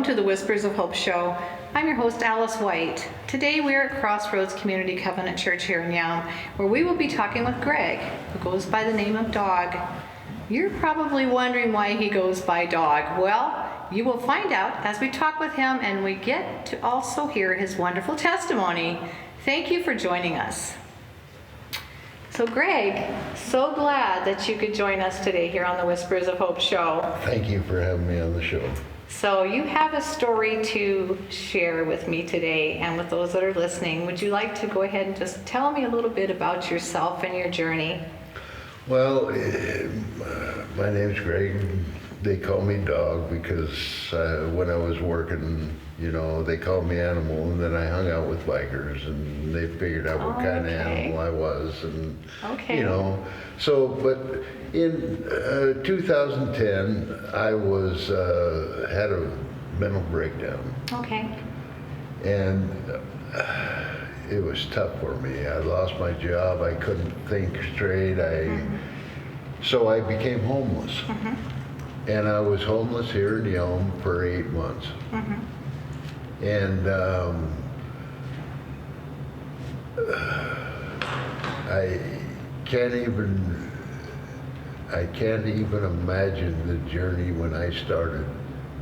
to the Whispers of Hope show. I'm your host, Alice White. Today we're at Crossroads Community Covenant Church here in Yelm, where we will be talking with Gregg, who goes by the name of Dog. You're probably wondering why he goes by Dog. Well, you will find out as we talk with him and we get to also hear his wonderful testimony. Thank you for joining us. So Gregg, so glad that you could join us today here on the Whispers of Hope show. Thank you for having me on the show. So you have a story to share with me today and with those that are listening. Would you like to go ahead and just tell me a little bit about yourself and your journey? Well, my name's Gregg. They call me Dog because when I was working, they called me Animal, and then I hung out with bikers, and they figured out what kind of animal I was, and So, but in 2010, I had a mental breakdown. Okay. And it was tough for me. I lost my job. I couldn't think straight. So I became homeless. And I was homeless here in Yelm for 8 months. And I can't even imagine the journey when I started,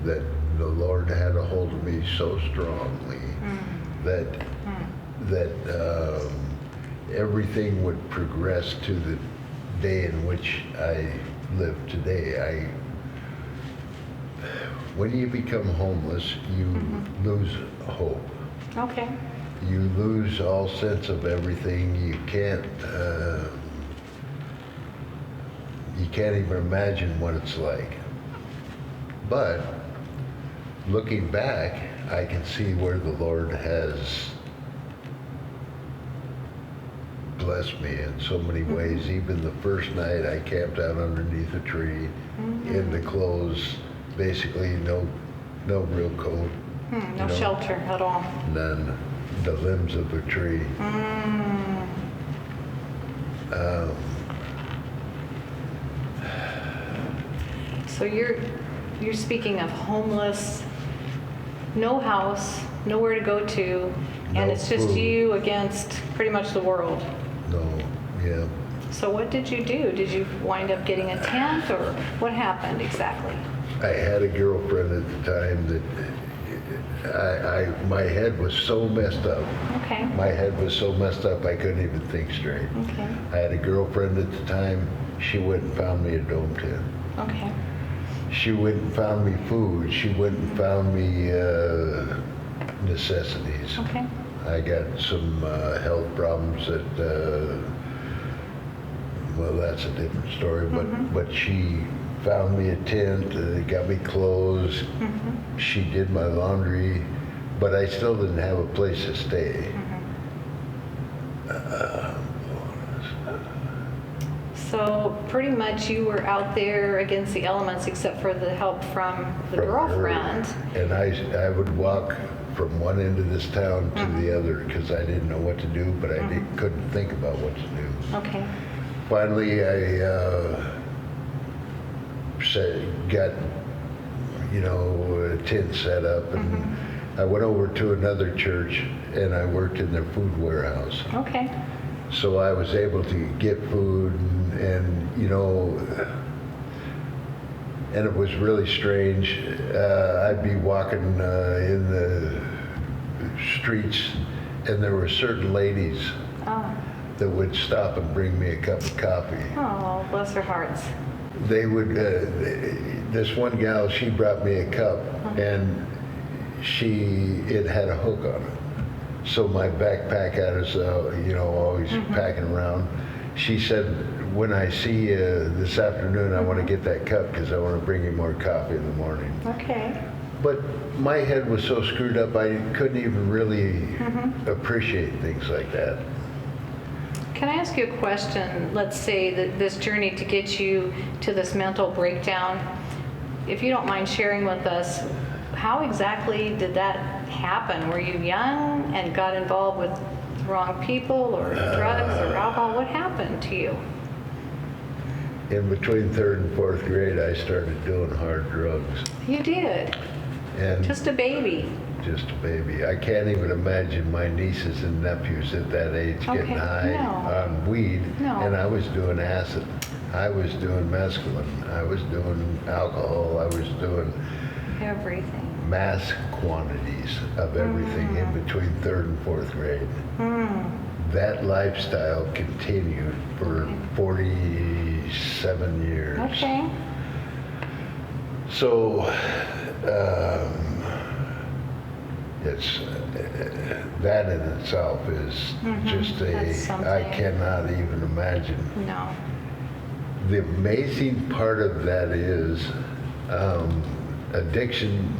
that the Lord had a hold of me so strongly that everything would progress to the day in which I live today. When you become homeless, you lose hope. Okay. You lose all sense of everything. You can't even imagine what it's like. But looking back, I can see where the Lord has blessed me in so many ways. Even the first night I camped out underneath a tree in the clothes, basically no real coat. No shelter at all. None. The limbs of a tree. So you're speaking of homeless, no house, nowhere to go to, and it's just food. you against pretty much the world. Yeah. So what did you do? Did you wind up getting a tent, or what happened exactly? I had a girlfriend at the time that my head was so messed up. Okay. My head was so messed up I couldn't even think straight. Okay. I had a girlfriend at the time. She went and found me a dome tent. Okay. She went and found me food. She went and found me necessities. Okay. I got some health problems that, well, that's a different story, but she found me a tent, got me clothes, she did my laundry, but I still didn't have a place to stay. So pretty much you were out there against the elements except for the help from the girlfriend. Her. And I would walk from one end of this town to the other because I didn't know what to do, but I couldn't think about what to do. Okay. Finally, I got, a tent set up, and I went over to another church, and I worked in their food warehouse. Okay. So I was able to get food, and and it was really strange. I'd be walking in the streets, and there were certain ladies that would stop and bring me a cup of coffee. Oh, bless their hearts. They would, this one gal, she brought me a cup, and it had a hook on it. So my backpack had us, always packing around. She said, when I see you this afternoon, I want to get that cup because I want to bring you more coffee in the morning. Okay. But my head was so screwed up, I couldn't even really appreciate things like that. Can I ask you a question? Let's say that this journey to get you to this mental breakdown, if you don't mind sharing with us, how exactly did that happen? Were you young and got involved with the wrong people or drugs or alcohol? What happened to you? In between 3rd and 4th grade, I started doing hard drugs. You did? And Just a baby. just a baby. I can't even imagine my nieces and nephews at that age getting Okay, high no. on weed. No. And I was doing acid. I was doing mescaline. I was doing alcohol. I was doing Everything. mass quantities of everything in between 3rd and 4th grade. That lifestyle continued for 47 years. Okay. So, it's that in itself is just That's something. I cannot even imagine. No. The amazing part of that is addiction.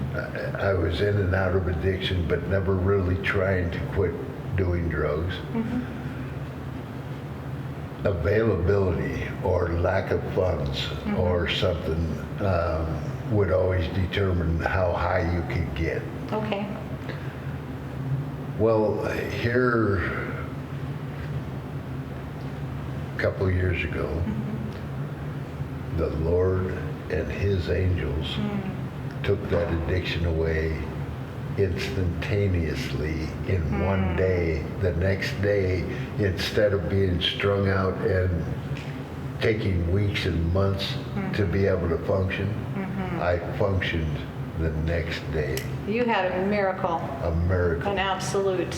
I was in and out of addiction, but never really trying to quit doing drugs. Availability or lack of funds or something would always determine how high you could get. Okay. Well, here a couple years ago, the Lord and His angels took that addiction away instantaneously in one day. The next day, instead of being strung out and taking weeks and months to be able to function, I functioned the next day. You had a miracle. A miracle. An absolute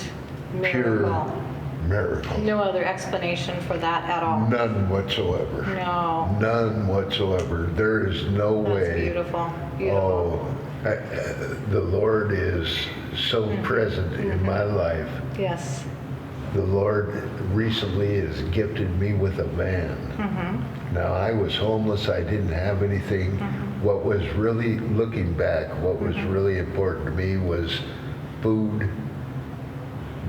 Pure miracle. miracle. No other explanation for that at all. None whatsoever. No. None whatsoever. There is no That's way. beautiful. Beautiful. Oh, the Lord is so present in my life. Yes. The Lord recently has gifted me with a van. Now, I was homeless. I didn't have anything. What was really, looking back, what was really important to me was food.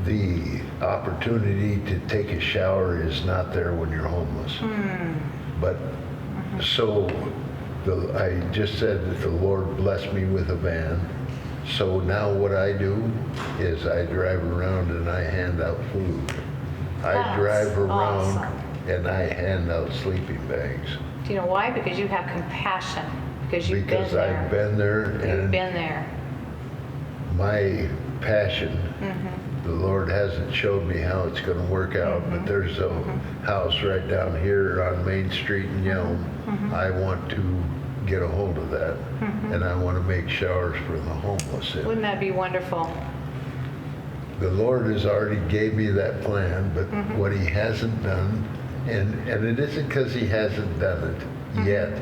The opportunity to take a shower is not there when you're homeless. But so I just said that the Lord blessed me with a van. So now what I do is I drive around and I hand out food. I That's drive around awesome. and I hand out sleeping bags. Do you know why? Because you have compassion. Because you've Because been there. I've been there You've and been there. my passion, the Lord hasn't showed me how it's going to work out, but there's a house right down here on Main Street in Yelm. I want to get a hold of that, and I want to make showers for the homeless. And Wouldn't that be wonderful? the Lord has already gave me that plan, but what He hasn't done, and it isn't because He hasn't done it yet,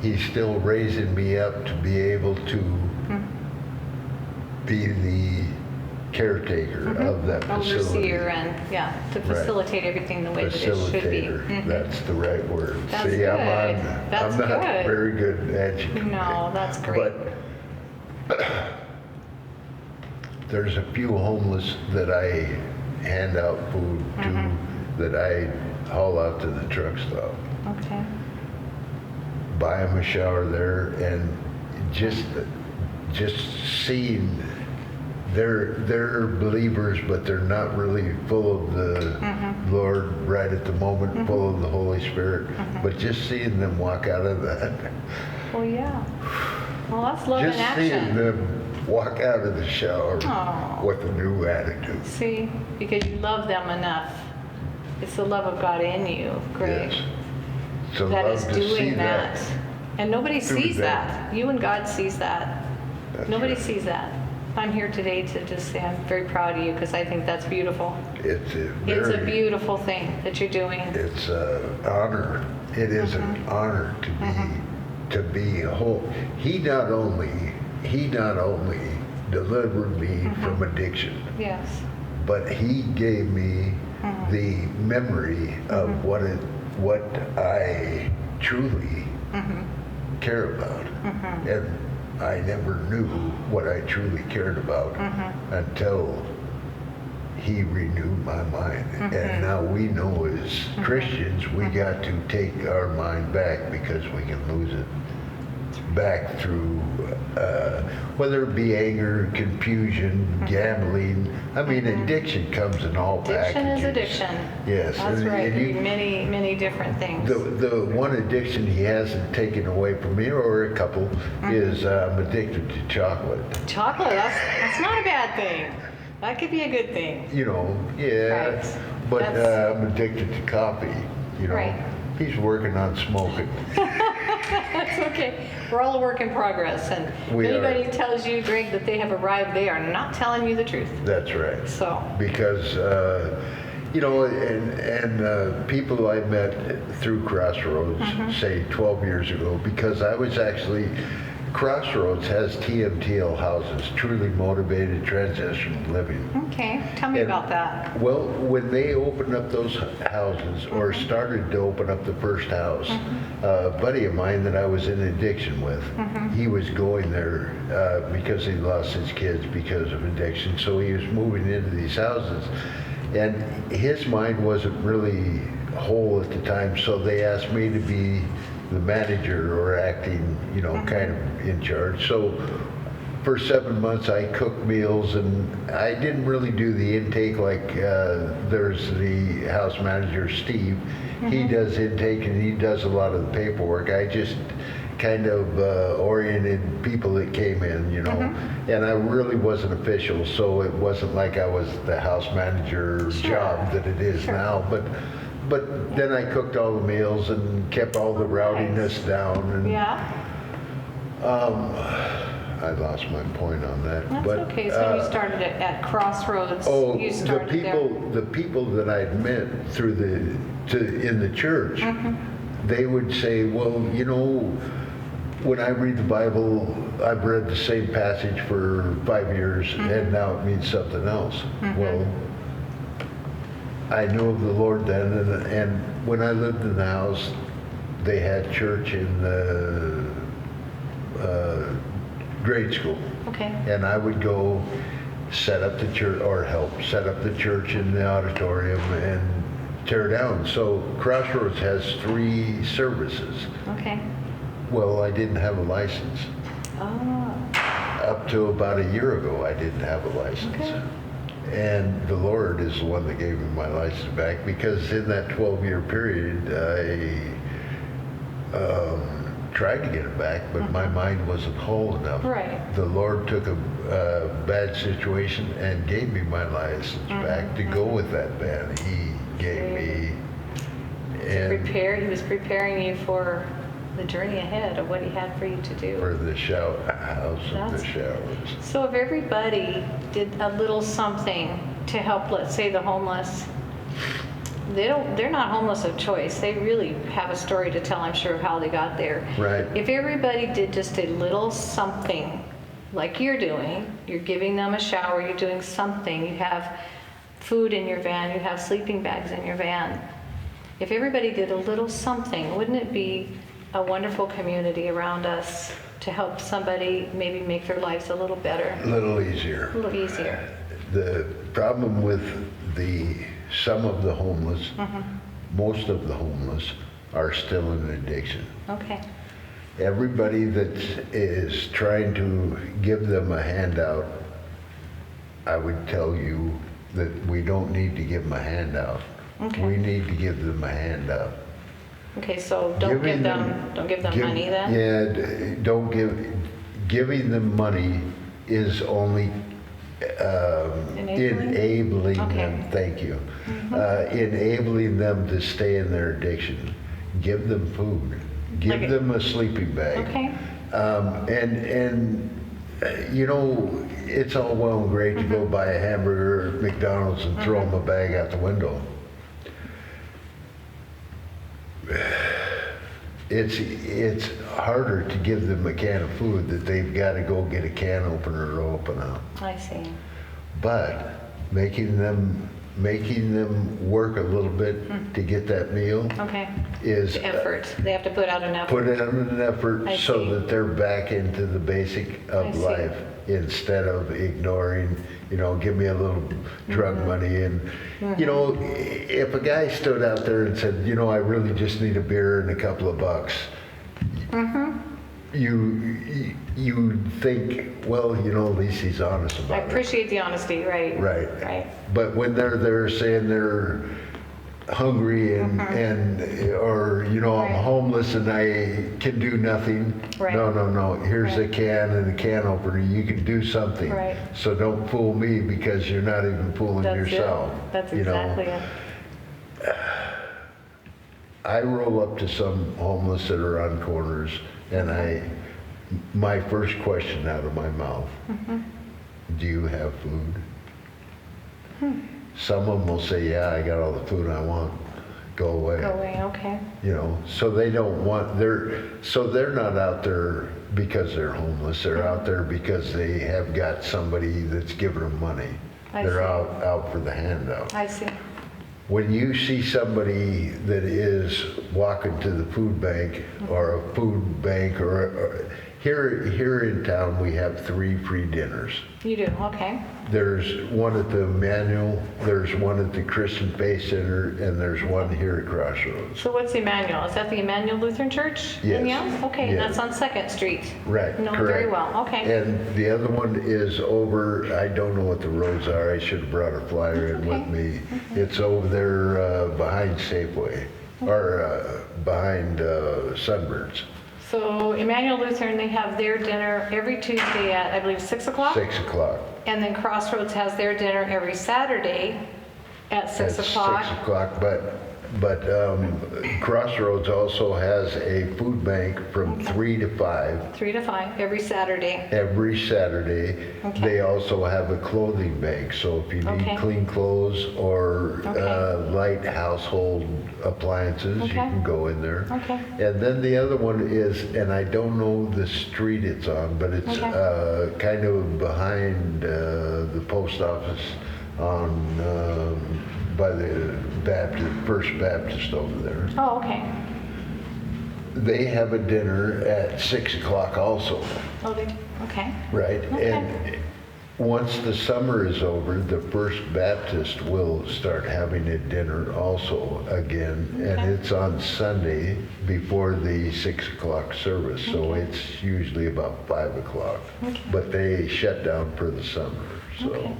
He's still raising me up to be able to be the caretaker of that facility. Overseer and, to facilitate everything the way that it should be. Facilitator, that's the right word. That's See, good. I'm not good. very good at educating. No, that's great. But there's a few homeless that I hand out food to, that I haul out to the truck stop. Okay. Buy them a shower there, and just seeing they're believers, but they're not really full of the Lord right at the moment, full of the Holy Spirit. But just seeing them walk out of that, Well, yeah. Well, that's love in just seeing action. them walk out of the shower Aw. with a new attitude. See, because you love them enough. It's the love of God in you, Greg, Yes. So that love is to see doing that. And nobody through sees them. that. You and God sees that. That's Nobody right. sees that. I'm here today to just say I'm very proud of you because I think that's beautiful. It's a It's a very, beautiful thing that you're doing. it's an honor. It is an honor to be whole. He not only delivered me from addiction, Yes. but He gave me the memory of what I truly care about. And I never knew what I truly cared about until He renewed my mind. And now we know as Christians, we got to take our mind back because we can lose it. back through, whether it be anger, confusion, gambling. I mean, addiction comes in all packages. Addiction is addiction. Yes. That's and- right. and you- Many, many different things. the one addiction he hasn't taken away from me, or a couple, is I'm addicted to chocolate. Chocolate, that's not a bad thing. That could be a good thing. You know, yeah. Right. But That's- I'm addicted to coffee. You know, Right. he's working on smoking. That's okay. We're all a work in progress. And We if are. anybody tells you, Greg, that they have arrived, they are not telling you the truth. That's right. So, Because you know, and people I met through Crossroads, say 12 years ago, because I was actually, Crossroads has TMTL houses, truly motivated transition living. okay. Tell me And- about that. Well, when they opened up those houses, or started to open up the first house, a buddy of mine that I was in addiction with, he was going there because he lost his kids because of addiction. So he was moving into these houses, and his mind wasn't really whole at the time. So they asked me to be the manager, or acting, you know, kind of in charge. So for 7 months I cooked meals, and I didn't really do the intake like there's the house manager, Steve. He does intake and he does a lot of the paperwork. I just kind of oriented people that came in, you know, and I really wasn't official, so it wasn't like I was the house manager job that it is now. But then I cooked all the meals and kept all the rowdiness down, and Yeah, I lost my point on that. that's but, okay. So you started at Crossroads. Oh, You the started the people that I'd met through in the church, they would say, well, you know, when I read the Bible, I've read the same passage for 5 years, and now it means something else. Well, I knew of the Lord then, and when I lived in the house, they had church in the grade school. Okay. And I would go set up the church, or help set up the church in the auditorium and tear down. So Crossroads has 3 services. Okay. Well, I didn't have a license. Oh, Up to about a year ago, I didn't have a license. Okay. And the Lord is the one that gave me my license back, because in that 12-year period, I tried to get it back, but my mind wasn't whole enough. Right. The Lord took a bad situation and gave me my license back to go with that band. He gave me, and He was preparing you for the journey ahead of what he had for you to do. for the house of That's- the showers. So if everybody did a little something to help, let's say, the homeless, they're not homeless of choice. They really have a story to tell, I'm sure, of how they got there. Right. If everybody did just a little something like you're doing, you're giving them a shower, you're doing something, you have food in your van, you have sleeping bags in your van. If everybody did a little something, wouldn't it be a wonderful community around us to help somebody maybe make their lives a little better, A little easier. a little easier? The problem with some of the homeless, most of the homeless, are still in addiction. Okay. Everybody that is trying to give them a handout, I would tell you that we don't need to give them a handout. Okay. We need to give them a handout. Okay, so don't give them money then? Yeah, don't giving them money is only enabling Okay. them, thank you, enabling them to stay in their addiction. Give them food, give Okay. them a sleeping bag. Okay. You know, it's all well and great to go buy a hamburger at McDonald's and throw them a bag out the window. It's harder to give them a can of food that they've got to go get a can opener to open up. I see. But making them work a little bit to get that meal Okay. is The effort. They have to put out an effort. put in an effort I so see. that they're back into the basic I of see. life, instead of ignoring, you know, give me a little drug Mm-hmm. money. And, you know, if a guy stood out there and said, you know, I really just need a beer and a couple of bucks, you think, well, you know, at least he's honest I about it. appreciate the honesty, right? Right. Right. But when they're there saying they're hungry and or you know, I'm Right. homeless and I can do nothing. Right. No. Here's a Right. can and a can opener. You can do something. Right. So don't fool me because you're not even fooling That's yourself. it. That's you know? exactly it. I roll up to some homeless that are on corners and my first question out of my mouth, do you have food? Some of them will say, yeah, I got all the food I want. Go away. Go away, okay. You know, so they don't want, they're not out there because they're homeless. They're out there because they have got somebody that's giving them money. I They're see. out for the handout. I see. When you see somebody that is walking to the food bank or a food bank or here in town we have 3 free dinners. You do, okay. There's one at the Emmanuel, there's one at the Christian Faith Center, and there's one here at Crossroads. So what's the Emmanuel? Is that the Emmanuel Lutheran Church? in Yes. Yelm? Okay, and Yes. that's on 2nd Street. Right, No, correct. very well, okay. And the other one is over, I don't know what the roads are, I should have brought a flyer in with Okay. me. It's over there behind Safeway, or behind Sunbirds, So Emmanuel Lutheran, they have their dinner every Tuesday at, I believe, 6 o'clock? 6 o'clock. And then Crossroads has their dinner every Saturday at 6 At o'clock. 6 o'clock, but Crossroads also has a food bank from 3 to 5. 3 to 5, every Saturday. Every Saturday. Okay. They also have a clothing bank, so if you need Okay. clean clothes or Okay. light household appliances, you Okay. can go in there. Okay. And then the other one is, and I don't know the street it's on, but it's Okay. kind of behind the post office on by the First Baptist over there. Oh, okay. They have a dinner at 6 o'clock also. Oh, they, okay. Right, Okay. and once the summer is over, the First Baptist will start having a dinner also again, and Okay. it's on Sunday before the 6 o'clock service, so it's usually about 5 o'clock. Okay. But they shut down for the summer, so. Okay.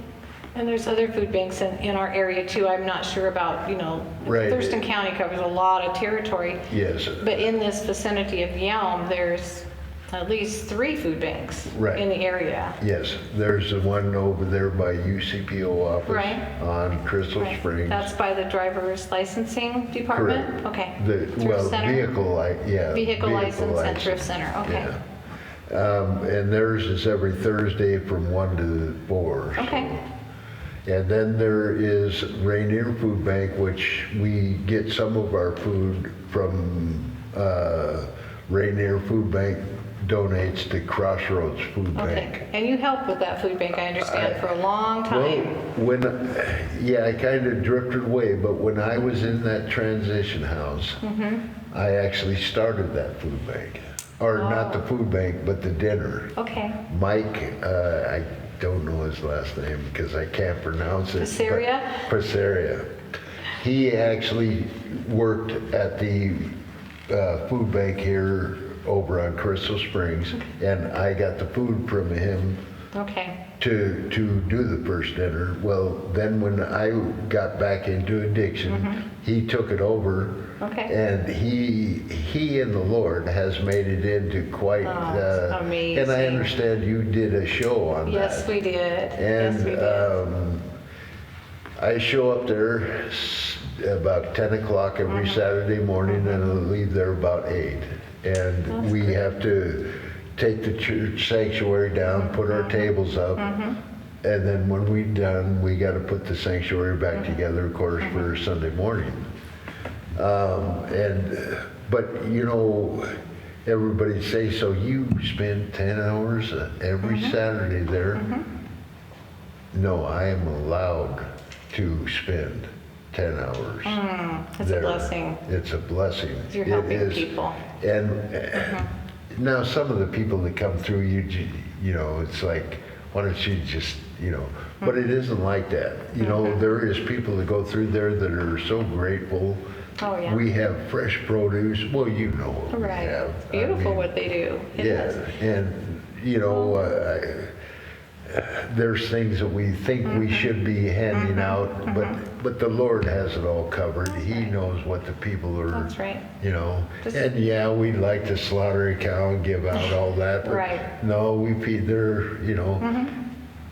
And there's other food banks in our area too. I'm not sure about, Right. Thurston County covers a lot of territory. Yes, But in this vicinity of Yelm, there's at least 3 food banks Right. in the area. yes, there's the one over there by UCPO office Right. on Crystal Right. Springs. That's by the driver's licensing department? Correct. Okay. The, Thrift well, center? vehicle License and thrift license. center, okay. Yeah. And theirs is every Thursday from 1 to 4. so. Okay. And then there is Reindeer Food Bank, which we get some of our food from Reindeer Food Bank donates to Crossroads Food Okay. Bank. And you helped with that food bank, I understand, for a long Well, time. I kind of drifted away, but when I was in that transition house, I actually started that food bank. Or not the food bank, but the dinner. Okay. Mike, I don't know his last name because I can't pronounce it. but- Passeria? Passeria. He actually worked at the food bank here over on Crystal Springs, and I got the food from him Okay. to do the first dinner. Well, then when I got back into addiction, he took it over. Okay. And he and the Lord has made it into quite, that's amazing. and I understand you did a show on that. Yes, we did. And Yes, we did. I show up there about 10 o'clock every Saturday morning and I leave there about 8. And That's we great. have to take the church sanctuary down, put our tables up. And then when we're done, we got to put the sanctuary back together, of course, for Sunday morning. But everybody say, so you spend 10 hours every Saturday there? No, I am allowed to spend 10 hours It's there. a blessing. It's a blessing. You're It helping is. people. And now some of the people that come through, it's like, why don't you just you know, but it isn't like that. You know, there is people that go through there that are so grateful. Oh, yeah. We have fresh produce. Well, you know what we Right. have. It's beautiful what they do. It Yeah, is. and you know, there's things that we think we should be handing out, but the Lord has it all covered. He knows what the people are. That's right. You know, Just- and yeah, we'd like to slaughter a cow and give out all that, but Right. no, we feed their, you know,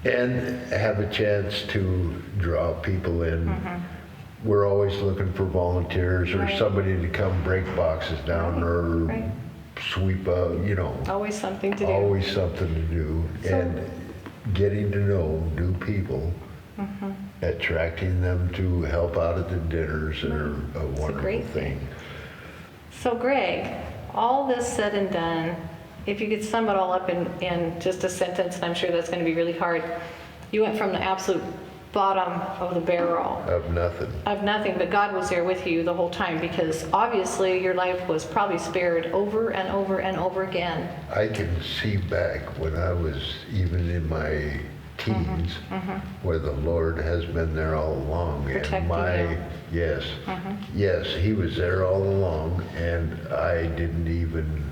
and have a chance to draw people in. We're always looking for volunteers or Right. somebody to come break boxes down or Right. sweep up, you know. Always something to do. Always something to do, So- and getting to know new people, attracting them to help out at the dinners are a wonderful great thing. So Greg, all this said and done, if you could sum it all up in just a sentence, and I'm sure that's going to be really hard, you went from the absolute bottom of the barrel Of nothing. of nothing, but God was there with you the whole time, because obviously your life was probably spared over and over and over again. I can see back when I was even in my teens, where the Lord has been there all along. Protecting you. Yes, yes, He was there all along, and I didn't even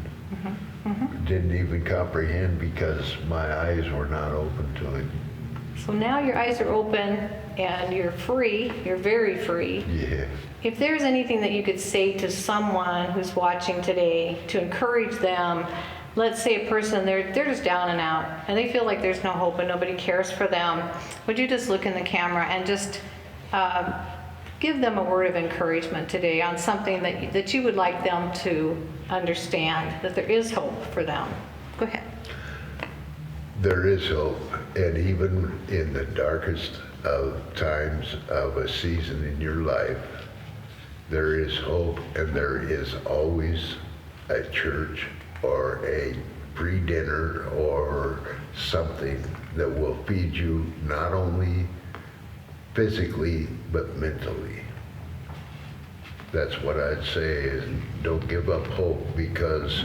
comprehend because my eyes were not open to Him. So now your eyes are open and you're free, you're very free. Yeah. If there's anything that you could say to someone who's watching today to encourage them, let's say a person, they're just down and out and they feel like there's no hope and nobody cares for them, would you just look in the camera and just give them a word of encouragement today on something that you would like them to understand, that there is hope for them? Go ahead. There is hope, and even in the darkest of times of a season in your life, there is hope, and there is always a church or a free dinner or something that will feed you not only physically but mentally. That's what I'd say, is don't give up hope, because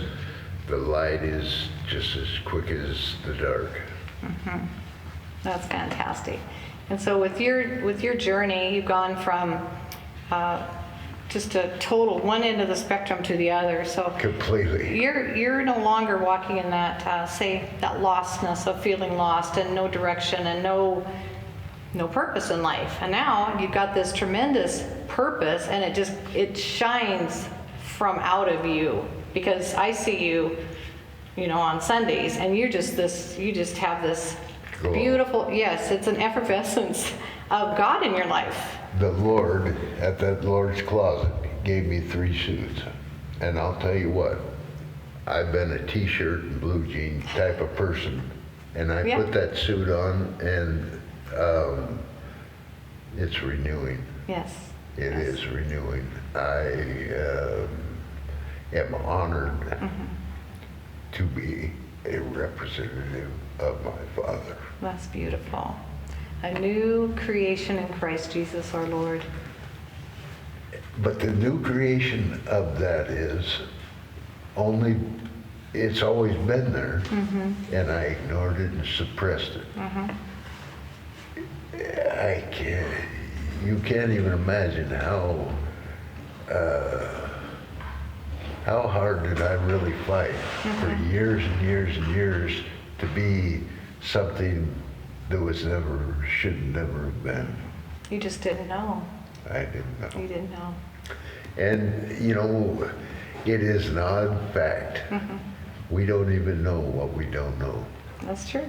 the light is just as quick as the dark. That's fantastic. And so with your journey, you've gone from just a total one end of the spectrum to the other. So Completely. you're no longer walking in that say that lostness of feeling lost and no direction and no purpose in life. And now you've got this tremendous purpose, and it shines from out of you, because I see you, on Sundays, and you just have this Glow. beautiful, yes, it's an effervescence of God in your life. The Lord, at that Lord's closet, gave me 3 suits. And I'll tell you what, I've been a t-shirt and blue jean type of person. And I Yeah. put that suit on, and it's renewing. Yes. It Yes. is renewing. I am honored to be a representative of my Father. That's beautiful. A new creation in Christ Jesus our Lord. But the new creation of that is it's always been there, and I ignored it and suppressed it. You can't even imagine how hard did I really fight for years and years and years to be something that should never have been. You just didn't know. I didn't know. You didn't know. And, it is an odd fact. We don't even know what we don't know. That's true.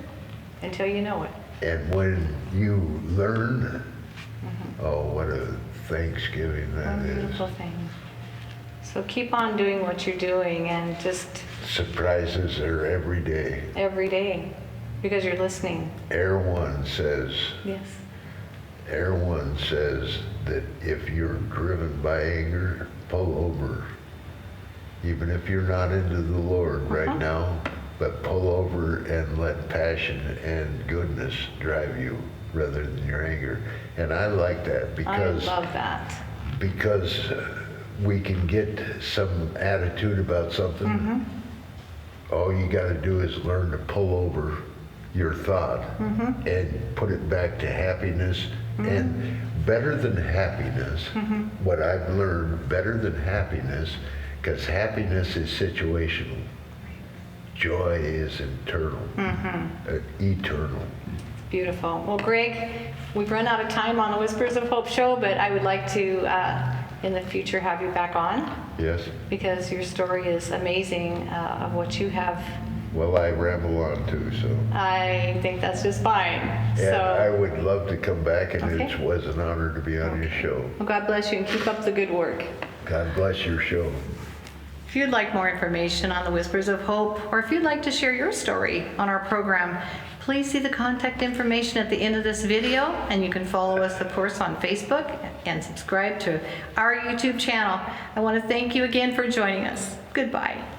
Until you know it. And when you learn, oh, what a Thanksgiving that What a is. beautiful thing. So keep on doing what you're doing, and just Surprises are every day. every day, because you're listening. Air One says that if you're driven by anger, pull over. Even if you're not into the Lord right now, but pull over and let passion and goodness drive you rather than your anger. And I like that because I love that. We can get some attitude about something. All you got to do is learn to pull over your thought and put it back to happiness. And better than happiness, what I've learned, better than happiness, because happiness is situational. Joy is eternal. Eternal. Beautiful. Well, Greg, we've run out of time on the Whispers of Hope show, but I would like to, in the future, have you back on. Yes. Because your story is amazing of what you have. Well, I ramble on too, so. I think that's just fine. And I would love to come back, and Okay. it was an honor to be on your show. Well, God bless you and keep up the good work. God bless your show. If you'd like more information on the Whispers of Hope, or if you'd like to share your story on our program, please see the contact information at the end of this video, and you can follow us, of course, on Facebook and subscribe to our YouTube channel. I want to thank you again for joining us. Goodbye.